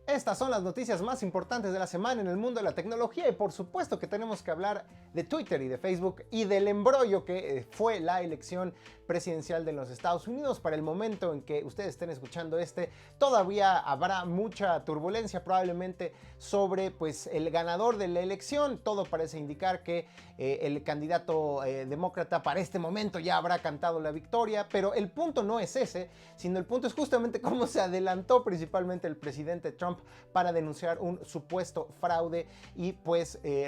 Estas son las noticias más importantes de la semana en el mundo de la tecnología y por supuesto que tenemos que hablar de Twitter y de Facebook y del embrollo que fue la elección presidencial de los Estados Unidos. Para el momento en que ustedes estén escuchando todavía habrá mucha turbulencia probablemente sobre el ganador de la elección. Todo parece indicar que el candidato demócrata para este momento ya habrá cantado la victoria, pero el punto no es ese, sino el punto es justamente cómo se adelantó principalmente el presidente Trump para denunciar un supuesto fraude y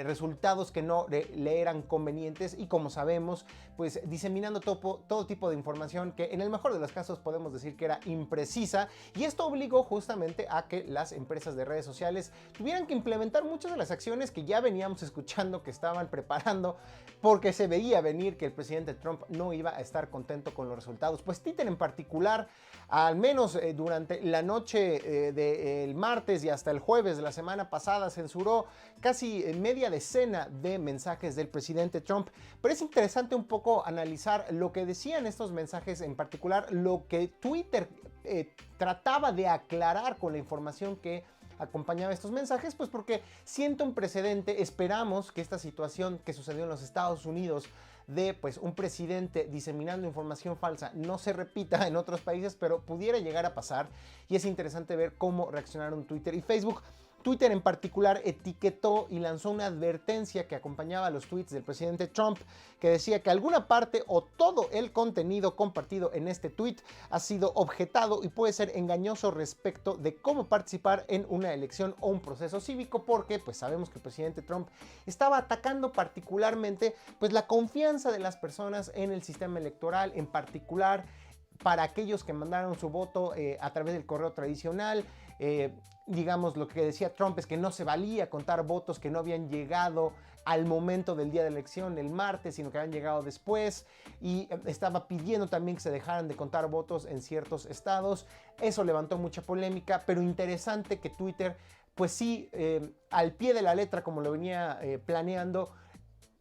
resultados que no le eran convenientes y, como sabemos, diseminando todo tipo de información que en el mejor de los casos podemos decir que era imprecisa, y esto obligó justamente a que las empresas de redes sociales tuvieran que implementar muchas de las acciones que ya veníamos escuchando que estaban preparando, porque se veía venir que el presidente Trump no iba a estar contento con los resultados. Twitter en particular, al menos durante la noche del martes y hasta el jueves de la semana pasada, censuró casi media decena de mensajes del presidente Trump. Pero es interesante un poco analizar lo que decían estos mensajes, en particular lo que Twitter trataba de aclarar con la información que acompañaba estos mensajes, porque sienta un precedente. Esperamos que esta situación que sucedió en los Estados Unidos de un presidente diseminando información falsa no se repita en otros países, pero pudiera llegar a pasar, y es interesante ver cómo reaccionaron Twitter y Facebook. Twitter en particular etiquetó y lanzó una advertencia que acompañaba a los tweets del presidente Trump, que decía que alguna parte o todo el contenido compartido en este tweet ha sido objetado y puede ser engañoso respecto de cómo participar en una elección o un proceso cívico, porque sabemos que el presidente Trump estaba atacando particularmente la confianza de las personas en el sistema electoral, en particular para aquellos que mandaron su voto a través del correo tradicional. Digamos, lo que decía Trump es que no se valía contar votos que no habían llegado al momento del día de la elección, el martes, sino que habían llegado después, y estaba pidiendo también que se dejaran de contar votos en ciertos estados. Eso levantó mucha polémica, pero interesante que Twitter, al pie de la letra, como lo venía planeando,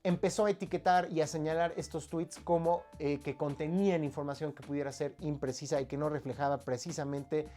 empezó a etiquetar y a señalar estos tweets como que contenían información que pudiera ser imprecisa y que no reflejaba precisamente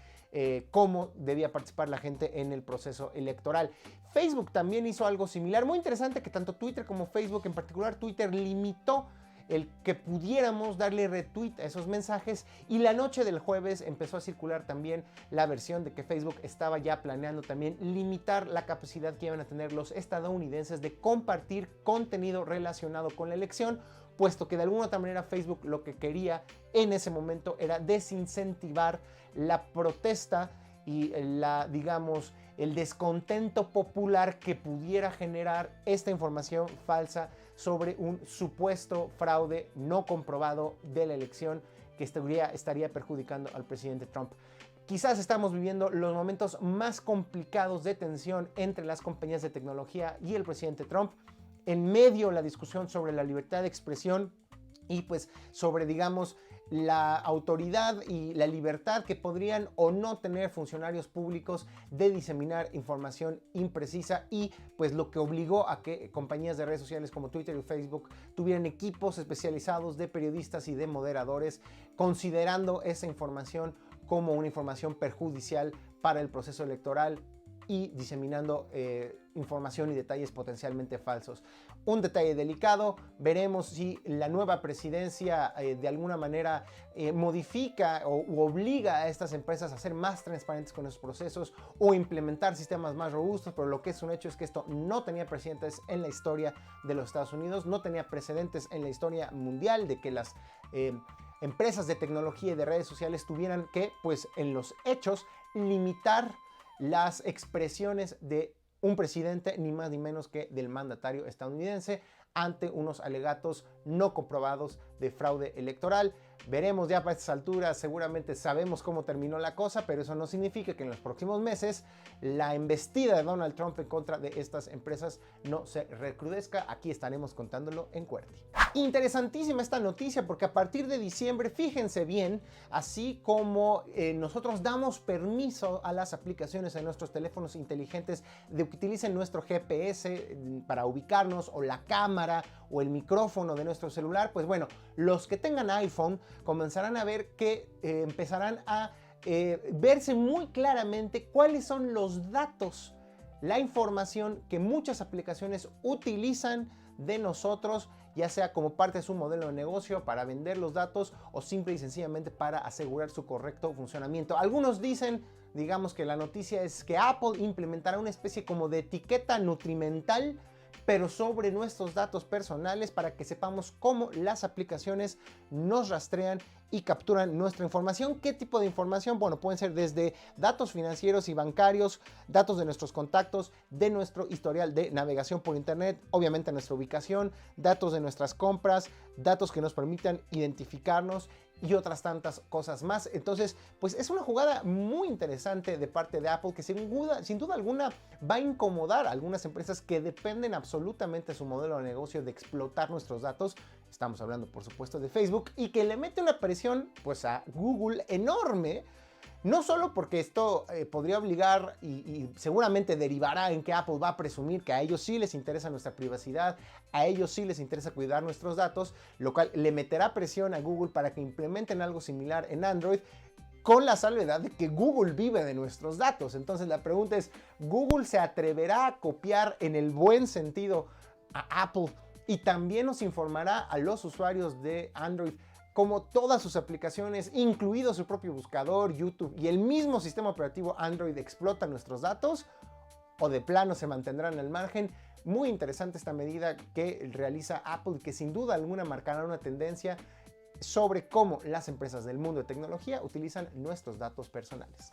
cómo debía participar la gente en el proceso electoral. Facebook también hizo algo similar. Muy interesante que tanto Twitter como Facebook, en particular Twitter, limitó el que pudiéramos darle retweet a esos mensajes, y la noche del jueves empezó a circular también la versión de que Facebook estaba ya planeando también limitar la capacidad que iban a tener los estadounidenses de compartir contenido relacionado con la elección, puesto que de alguna otra manera Facebook lo que quería en ese momento era desincentivar la protesta y el descontento popular que pudiera generar esta información falsa sobre un supuesto fraude no comprobado de la elección que estaría perjudicando al presidente Trump. Quizás estamos viviendo los momentos más complicados de tensión entre las compañías de tecnología y el presidente Trump, en medio de la discusión sobre la libertad de expresión y sobre la autoridad y la libertad que podrían o no tener funcionarios públicos de diseminar información imprecisa, y lo que obligó a que compañías de redes sociales como Twitter y Facebook tuvieran equipos especializados de periodistas y de moderadores considerando esa información como una información perjudicial para el proceso electoral y diseminando información y detalles potencialmente falsos. Un detalle delicado. Veremos si la nueva presidencia de alguna manera modifica u obliga a estas empresas a ser más transparentes con los procesos o implementar sistemas más robustos, pero lo que es un hecho es que esto no tenía precedentes en la historia de los Estados Unidos, no tenía precedentes en la historia mundial de que las empresas de tecnología y de redes sociales tuvieran que, en los hechos, limitar las expresiones de un presidente, ni más ni menos que del mandatario estadounidense, ante unos alegatos no comprobados de fraude electoral. Veremos ya para estas alturas, seguramente sabemos cómo terminó la cosa, pero eso no significa que en los próximos meses la embestida de Donald Trump en contra de estas empresas no se recrudezca. Aquí estaremos contándolo en QWERTY. Interesantísima esta noticia, porque a partir de diciembre, fíjense bien, así como nosotros damos permiso a las aplicaciones en nuestros teléfonos inteligentes de que utilicen nuestro GPS para ubicarnos, o la cámara o el micrófono de nuestro celular, los que tengan iPhone comenzarán a ver que empezarán a verse muy claramente cuáles son los datos, la información que muchas aplicaciones utilizan de nosotros, ya sea como parte de su modelo de negocio para vender los datos o simple y sencillamente para asegurar su correcto funcionamiento. Algunos dicen, digamos que la noticia es que Apple implementará una especie como de etiqueta nutrimental, pero sobre nuestros datos personales, para que sepamos cómo las aplicaciones nos rastrean y capturan nuestra información. ¿Qué tipo de información? Bueno, pueden ser desde datos financieros y bancarios, datos de nuestros contactos, de nuestro historial de navegación por internet, obviamente nuestra ubicación, datos de nuestras compras, datos que nos permitan identificarnos y otras tantas cosas más. Entonces, pues es una jugada muy interesante de parte de Apple que sin duda alguna va a incomodar a algunas empresas que dependen absolutamente de su modelo de negocio de explotar nuestros datos. Estamos hablando, por supuesto, de Facebook, y que le mete una presión pues a Google enorme. No solo porque esto podría obligar y seguramente derivará en que Apple va a presumir que a ellos sí les interesa nuestra privacidad, a ellos sí les interesa cuidar nuestros datos, lo cual le meterá presión a Google para que implementen algo similar en Android, con la salvedad de que Google vive de nuestros datos. Entonces la pregunta es, ¿Google se atreverá a copiar en el buen sentido a Apple y también nos informará a los usuarios de Android como todas sus aplicaciones, incluido su propio buscador, YouTube y el mismo sistema operativo Android, explotan nuestros datos, o de plano se mantendrán al margen? Muy interesante esta medida que realiza Apple, que sin duda alguna marcará una tendencia sobre cómo las empresas del mundo de tecnología utilizan nuestros datos personales.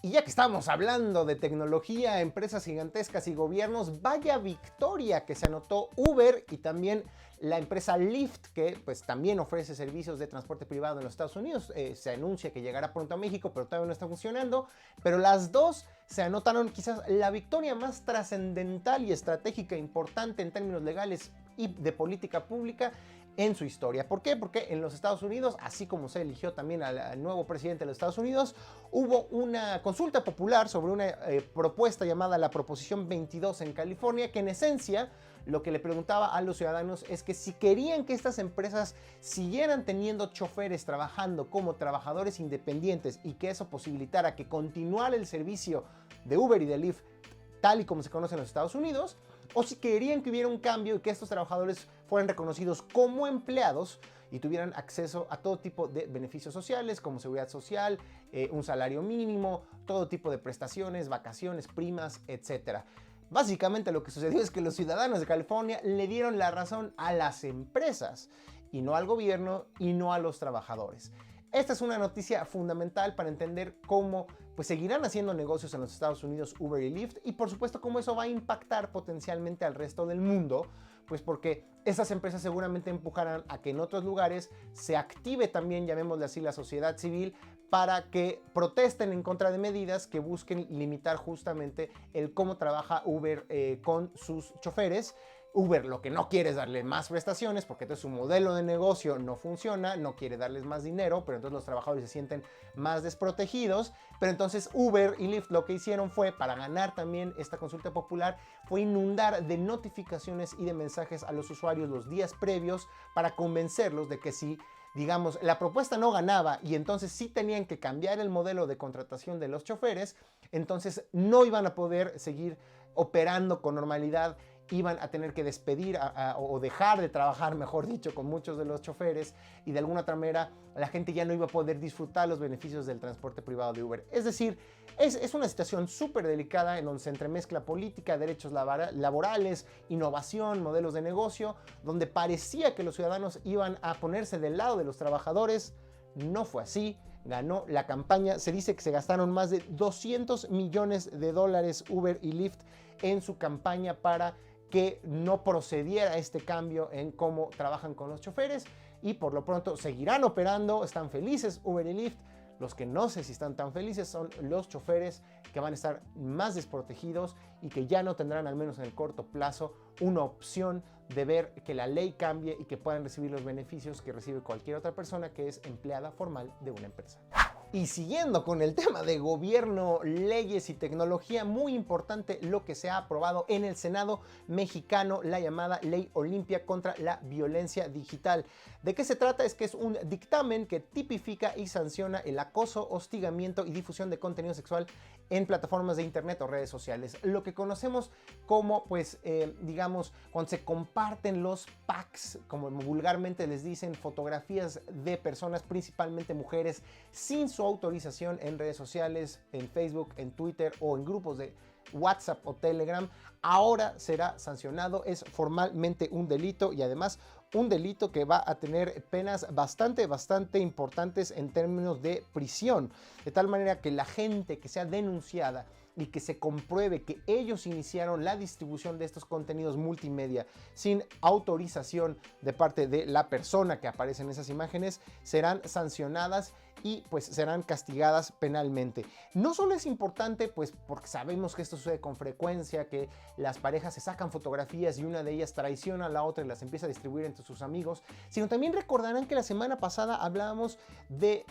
Y ya que estamos hablando de tecnología, empresas gigantescas y gobiernos, vaya victoria que se anotó Uber y también la empresa Lyft, que pues también ofrece servicios de transporte privado en los Estados Unidos. Se anuncia que llegará pronto a México, pero todavía no está funcionando. Pero las dos se anotaron quizás la victoria más trascendental y estratégica importante en términos legales y de política pública en su historia. ¿Por qué? Porque en los Estados Unidos, así como se eligió también al nuevo presidente de los Estados Unidos, hubo una consulta popular sobre una propuesta llamada la Proposición 22 en California, que en esencia lo que le preguntaba a los ciudadanos es que si querían que estas empresas siguieran teniendo choferes trabajando como trabajadores independientes y que eso posibilitara que continuara el servicio de Uber y de Lyft tal y como se conoce en los Estados Unidos, o si querían que hubiera un cambio y que estos trabajadores fueran reconocidos como empleados y tuvieran acceso a todo tipo de beneficios sociales como seguridad social, un salario mínimo, todo tipo de prestaciones, vacaciones, primas, etc. Básicamente lo que sucedió es que los ciudadanos de California le dieron la razón a las empresas y no al gobierno y no a los trabajadores. Esta es una noticia fundamental para entender cómo pues, seguirán haciendo negocios en los Estados Unidos Uber y Lyft, y por supuesto cómo eso va a impactar potencialmente al resto del mundo, pues porque esas empresas seguramente empujarán a que en otros lugares se active también, llamémosle así, la sociedad civil, para que protesten en contra de medidas que busquen limitar justamente el cómo trabaja Uber con sus choferes. Uber lo que no quiere es darle más prestaciones porque entonces su modelo de negocio no funciona, no quiere darles más dinero, pero entonces los trabajadores se sienten más desprotegidos. Pero entonces Uber y Lyft lo que hicieron fue, para ganar también esta consulta popular, fue inundar de notificaciones y de mensajes a los usuarios los días previos para convencerlos de que si, digamos, la propuesta no ganaba y entonces sí tenían que cambiar el modelo de contratación de los choferes, entonces no iban a poder seguir operando con normalidad, iban a tener que despedir o dejar de trabajar, mejor dicho, con muchos de los choferes, y de alguna otra manera la gente ya no iba a poder disfrutar los beneficios del transporte privado de Uber. Es decir, es una situación súper delicada en donde se entremezcla política, derechos laborales, innovación, modelos de negocio, donde parecía que los ciudadanos iban a ponerse del lado de los trabajadores. No fue así. Ganó la campaña. Se dice que se gastaron más de $200 millones Uber y Lyft en su campaña para que no procediera este cambio en cómo trabajan con los choferes, y por lo pronto seguirán operando. Están felices Uber y Lyft. Los que no sé si están tan felices son los choferes, que van a estar más desprotegidos y que ya no tendrán, al menos en el corto plazo, una opción de ver que la ley cambie y que puedan recibir los beneficios que recibe cualquier otra persona que es empleada formal de una empresa. Y siguiendo con el tema de gobierno, leyes y tecnología, muy importante lo que se ha aprobado en el Senado mexicano, la llamada Ley Olimpia contra la Violencia Digital. ¿De qué se trata? Es que es un dictamen que tipifica y sanciona el acoso, hostigamiento y difusión de contenido sexual en plataformas de internet o redes sociales. Lo que conocemos como, pues, digamos, cuando se comparten los packs, como vulgarmente les dicen, fotografías de personas, principalmente mujeres, sin su autorización en redes sociales, en Facebook, en Twitter o en grupos de WhatsApp o Telegram, ahora será sancionado. Es formalmente un delito y además un delito que va a tener penas bastante importantes en términos de prisión, de tal manera que la gente que sea denunciada y que se compruebe que ellos iniciaron la distribución de estos contenidos multimedia sin autorización de parte de la persona que aparece en esas imágenes, serán sancionadas y pues serán castigadas penalmente. No solo es importante, pues porque sabemos que esto sucede con frecuencia, que las parejas se sacan fotografías y una de ellas traiciona a la otra y las empieza a distribuir entre sus amigos, sino también recordarán que la semana pasada hablábamos de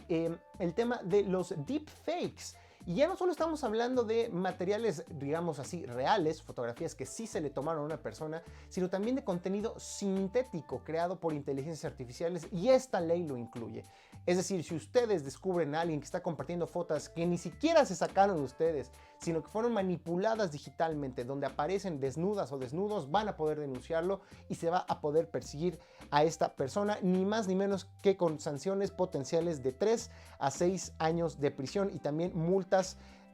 el tema de los deepfakes. Y ya no solo estamos hablando de materiales, digamos así, reales, fotografías que sí se le tomaron a una persona, sino también de contenido sintético creado por inteligencias artificiales, y esta ley lo incluye. Es decir, si ustedes descubren a alguien que está compartiendo fotos que ni siquiera se sacaron ustedes, sino que fueron manipuladas digitalmente, donde aparecen desnudas o desnudos, van a poder denunciarlo y se va a poder perseguir a esta persona, ni más ni menos que con sanciones potenciales de 3 a 6 años de prisión y también multas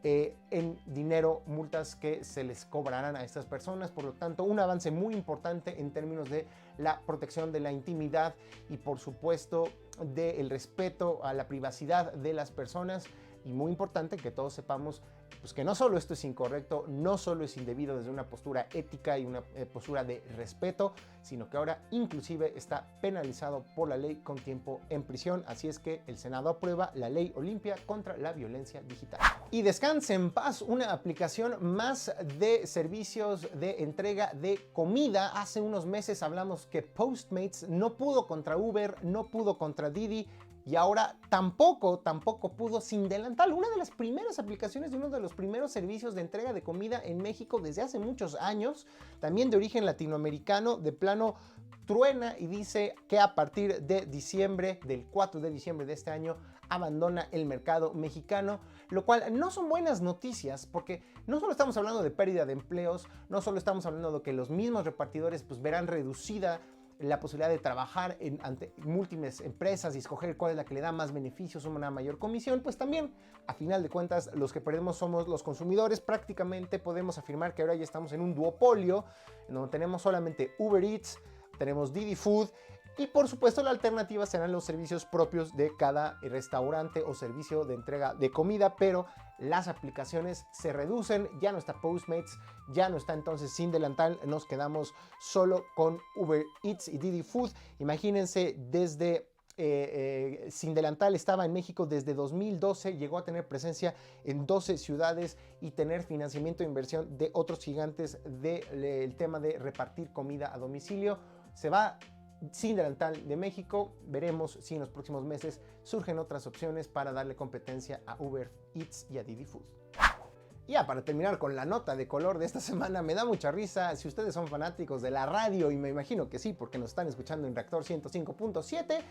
en dinero, multas que se les cobrarán a estas personas. Por lo tanto, un avance muy importante en términos de la protección de la intimidad y por supuesto del respeto a la privacidad de las personas, y muy importante que todos sepamos pues que no solo esto es incorrecto, no solo es indebido desde una postura ética y una postura de respeto, sino que ahora inclusive está penalizado por la ley con tiempo en prisión. Así es que el Senado aprueba la Ley Olimpia contra la Violencia Digital. Y descanse en paz, una aplicación más de servicios de entrega de comida. Hace unos meses hablamos que Postmates no pudo contra Uber, no pudo contra Didi, y ahora tampoco pudo sin Delantal, una de las primeras aplicaciones de uno de los primeros servicios de entrega de comida en México desde hace muchos años, también de origen latinoamericano. De plano truena y dice que a partir de diciembre, del 4 de diciembre de este año, abandona el mercado mexicano, lo cual no son buenas noticias, porque no solo estamos hablando de pérdida de empleos, no solo estamos hablando de que los mismos repartidores pues verán reducida la posibilidad de trabajar ante múltiples empresas y escoger cuál es la que le da más beneficios, una mayor comisión, pues también, a final de cuentas, los que perdemos somos los consumidores. Prácticamente podemos afirmar que ahora ya estamos en un duopolio, en donde tenemos solamente Uber Eats, tenemos Didi Food, y por supuesto la alternativa serán los servicios propios de cada restaurante o servicio de entrega de comida, pero las aplicaciones se reducen. Ya no está Postmates, ya no está entonces Sin Delantal, nos quedamos solo con Uber Eats y Didi Food. Imagínense, desde Sin Delantal estaba en México desde 2012, llegó a tener presencia en 12 ciudades y tener financiamiento e inversión de otros gigantes del tema de repartir comida a domicilio. Se va Sin Delantal de México. Veremos si en los próximos meses surgen otras opciones para darle competencia a Uber Eats y a Didi Food. Ya para terminar con la nota de color de esta semana, me da mucha risa. Si ustedes son fanáticos de la radio, y me imagino que sí, porque nos están escuchando en Reactor 105.7,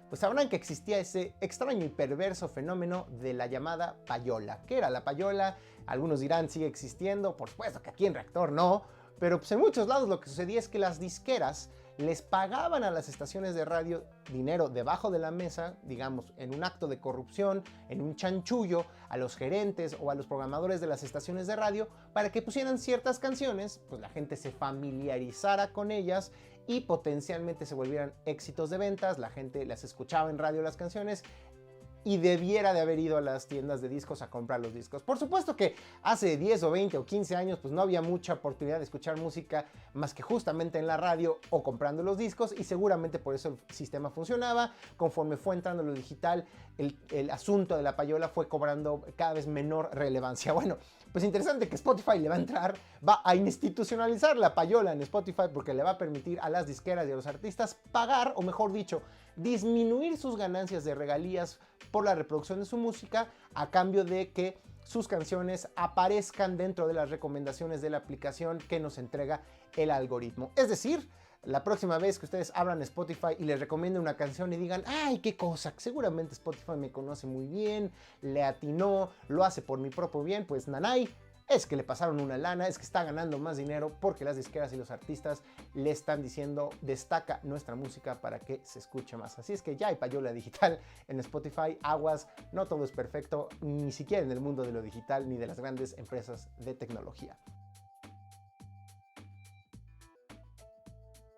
pues sabrán que existía ese extraño y perverso fenómeno de la llamada payola. ¿Qué era la payola? Algunos dirán sigue existiendo, por supuesto que aquí en Reactor no, pero pues en muchos lados lo que sucedía es que las disqueras les pagaban a las estaciones de radio dinero debajo de la mesa, digamos, en un acto de corrupción, en un chanchullo, a los gerentes o a los programadores de las estaciones de radio para que pusieran ciertas canciones, pues la gente se familiarizara con ellas y potencialmente se volvieran éxitos de ventas. La gente las escuchaba en radio las canciones y debiera de haber ido a las tiendas de discos a comprar los discos. Por supuesto que hace 10 o 20 o 15 años pues no había mucha oportunidad de escuchar música más que justamente en la radio o comprando los discos, y seguramente por eso el sistema funcionaba. Conforme fue entrando lo digital, el asunto de la payola fue cobrando cada vez menor relevancia. Bueno, pues interesante que Spotify le va a entrar, va a institucionalizar la payola en Spotify, porque le va a permitir a las disqueras y a los artistas pagar, o mejor dicho, disminuir sus ganancias de regalías por la reproducción de su música a cambio de que sus canciones aparezcan dentro de las recomendaciones de la aplicación que nos entrega el algoritmo. Es decir, la próxima vez que ustedes abran Spotify y les recomienden una canción y digan, ¡ay, qué cosa! Seguramente Spotify me conoce muy bien, le atinó, lo hace por mi propio bien, pues nanay, es que le pasaron una lana, es que está ganando más dinero porque las disqueras y los artistas le están diciendo destaca nuestra música para que se escuche más. Así es que ya hay payola digital en Spotify, aguas, no todo es perfecto, ni siquiera en el mundo de lo digital ni de las grandes empresas de tecnología.